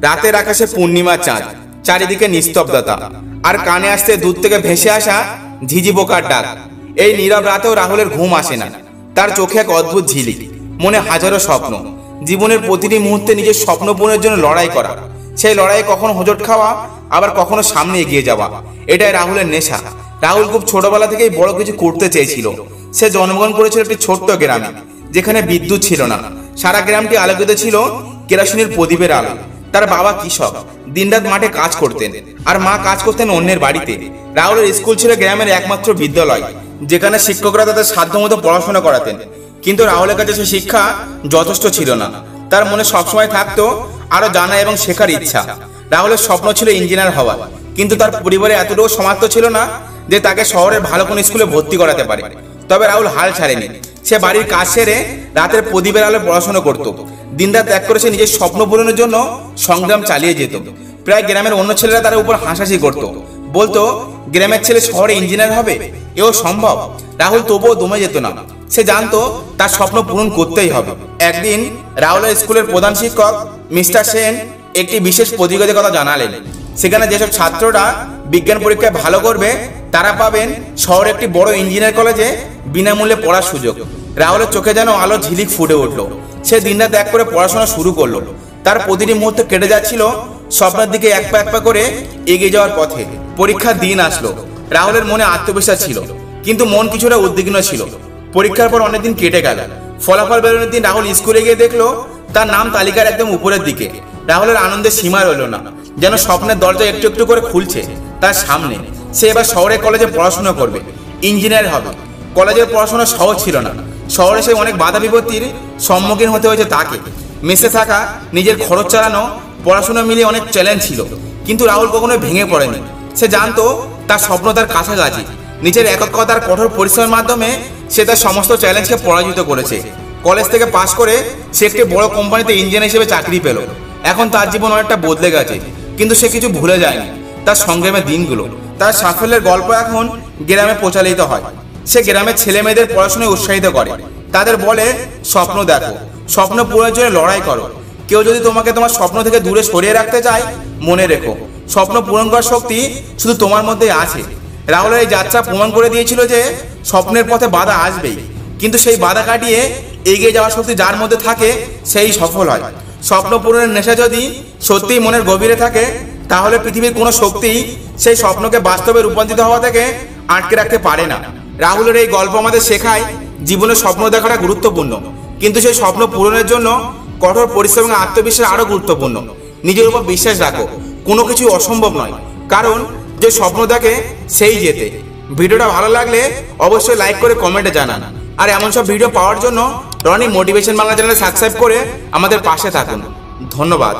রাতের আকাশে পূর্ণিমা চাঁদ, চারিদিকে নিস্তব্ধতা, আর কানে আসতে দূর থেকে ভেসে আসা ঝিঝি পোকার ডাক। এই নীরব রাতেও রাহুলের ঘুম আসে না। তার চোখে এক অদ্ভুত ঝিলিক, মনে হাজারো স্বপ্ন। জীবনের প্রতিটি মুহূর্তে নিজের স্বপ্ন পূরণের জন্য লড়াই করা, সেই লড়াইয়ে কখনো হোঁচট খাওয়া, আবার কখনো সামনে এগিয়ে যাওয়া, এটাই রাহুলের নেশা। রাহুল খুব ছোটবেলা থেকেই বড় কিছু করতে চেয়েছিল। সে জন্মগ্রহণ করেছিল একটি ছোট্ট গ্রামে, যেখানে বিদ্যুৎ ছিল না। সারা গ্রামটি আলোকিত ছিল কেরোসিনের প্রদীপের আলো। তার বাবা কৃষক, দিনরাত মাঠে কাজ করতেন, আর মা কাজ করতেন অন্যের বাড়িতে। রাহুলের স্কুল ছিল গ্রামের একমাত্র বিদ্যালয়, যেখানে শিক্ষকরা তাদের সাধ্যমতো পড়াশোনা করাতেন। কিন্তু রাহুলের কাছে সে শিক্ষা যথেষ্ট ছিল না। তার মনে সবসময় থাকতো আরো জানা এবং শেখার ইচ্ছা। রাহুলের স্বপ্ন ছিল ইঞ্জিনিয়ার হওয়া, কিন্তু তার পরিবারে এতটুকু সামর্থ্য ছিল না যে তাকে শহরের ভালো কোনো স্কুলে ভর্তি করাতে পারে। তবে রাহুল হাল ছাড়েনি। সে বাড়ির কাজ সেরে রাতের প্রদীপের আলো পড়াশোনা করত। দিনরাত ত্যাগ করে সে নিজের স্বপ্ন পূরণের জন্য সংগ্রাম চালিয়ে যেত। প্রায় গ্রামের অন্য ছেলেরা তার উপর হাসাহাসি করত, বলতো গ্রামের ছেলে শহরে ইঞ্জিনিয়ার হবে, এও সম্ভব? রাহুল তবুও দমে যেত না। সে জানতো তার স্বপ্ন পূরণ করতেই হবে। একদিন রাহুলের স্কুলের প্রধান শিক্ষক মিস্টার সেন একটি বিশেষ প্রতিযোগিতার কথা জানালেন। সেখানে যেসব ছাত্ররা বিজ্ঞান পরীক্ষায় ভালো করবে তারা পাবেন শহরে একটি বড় ইঞ্জিনিয়ার কলেজে বিনামূল্যে পড়ার সুযোগ। রাহুলের চোখে যেন আলো ঝিলিক ফুটে উঠল। সে দিনরাত ত্যাগ করে পড়াশোনা শুরু করলো। তার প্রতিটি মুহূর্ত কেটে যাচ্ছিল স্বপ্নের দিকে এক পা করে এগিয়ে যাওয়ার পথে। পরীক্ষার দিন আসলো। রাহুলের মনে আত্মবিশ্বাস ছিল, কিন্তু মন কিছুটা উদ্বিগ্ন ছিল। পরীক্ষার পর অনেকদিন কেটে গেল। ফলাফল বেরোনোর দিন রাহুল স্কুলে গিয়ে দেখলো তার নাম তালিকার একদম উপরের দিকে। রাহুলের আনন্দের সীমা রইল না, যেন স্বপ্নের দরজা একটু একটু করে খুলছে তার সামনে। সে এবার শহরে কলেজে পড়াশোনা করবে, ইঞ্জিনিয়ার হবে। কলেজের পড়াশোনা সহজ ছিল না। শহরে সে অনেক বাধা বিপত্তির সম্মুখীন হতে হয়েছে তাকে। মেসে থাকা, নিজের খরচ চালানো, পড়াশোনা মিলিয়ে অনেক চ্যালেঞ্জ ছিল। কিন্তু রাহুল কখনো ভেঙে পড়েনি। সে জানতো তার স্বপ্ন তার কাছাকাছি। নিজের একতার কঠোর পরিশ্রমের মাধ্যমে সে তার সমস্ত চ্যালেঞ্জকে পরাজিত করেছে। কলেজ থেকে পাশ করে সে একটি বড় কোম্পানিতে ইঞ্জিনিয়ার হিসেবে চাকরি পেল। এখন তার জীবন অনেকটা বদলে গেছে, কিন্তু সে কিছু ভুলে যায়নি তার সংগ্রামের দিনগুলো। তার সাফল্যের গল্প এখন গ্রামে প্রচারিত হয়। সে গ্রামের ছেলে মেয়েদের পড়াশোনায় উৎসাহিত করে। তাদের বলে, স্বপ্ন দেখো, স্বপ্ন পূরণের জন্য লড়াই করো। কেউ যদি তোমাকে তোমার স্বপ্ন থেকে দূরে সরিয়ে রাখতে চায়, মনে রেখো, স্বপ্ন পূরণ করার শক্তি শুধু তোমার মধ্যে আছে। রাহুলের এই যাত্রা প্রমাণ করে দিয়েছিল যে স্বপ্নের পথে বাধা আসবেই, কিন্তু সেই বাধা কাটিয়ে এগিয়ে যাওয়ার শক্তি যার মধ্যে থাকে সেই সফল হয়। স্বপ্ন পূরণের নেশা যদি সত্যিই মনের গভীরে থাকে, তাহলে পৃথিবীর কোনো শক্তি সেই স্বপ্নকে বাস্তবে রূপান্তরিত হওয়া থেকে আটকে রাখতে পারে না। রাহুলের এই গল্প আমাদের শেখায় জীবনে স্বপ্ন দেখাটা গুরুত্বপূর্ণ, কিন্তু সেই স্বপ্ন পূরণের জন্য কঠোর পরিশ্রম এবং আত্মবিশ্বাস আরো গুরুত্বপূর্ণ। নিজের উপর বিশ্বাস রাখো, কোনো কিছু অসম্ভব নয়, কারণ যে স্বপ্ন দেখে সেই জেতে। ভিডিওটা ভালো লাগলে অবশ্যই লাইক করে কমেন্টে জানান। আর এমন সব ভিডিও পাওয়ার জন্য রনি মোটিভেশন বাংলা চ্যানেলে সাবস্ক্রাইব করে আমাদের পাশে থাকুন। ধন্যবাদ।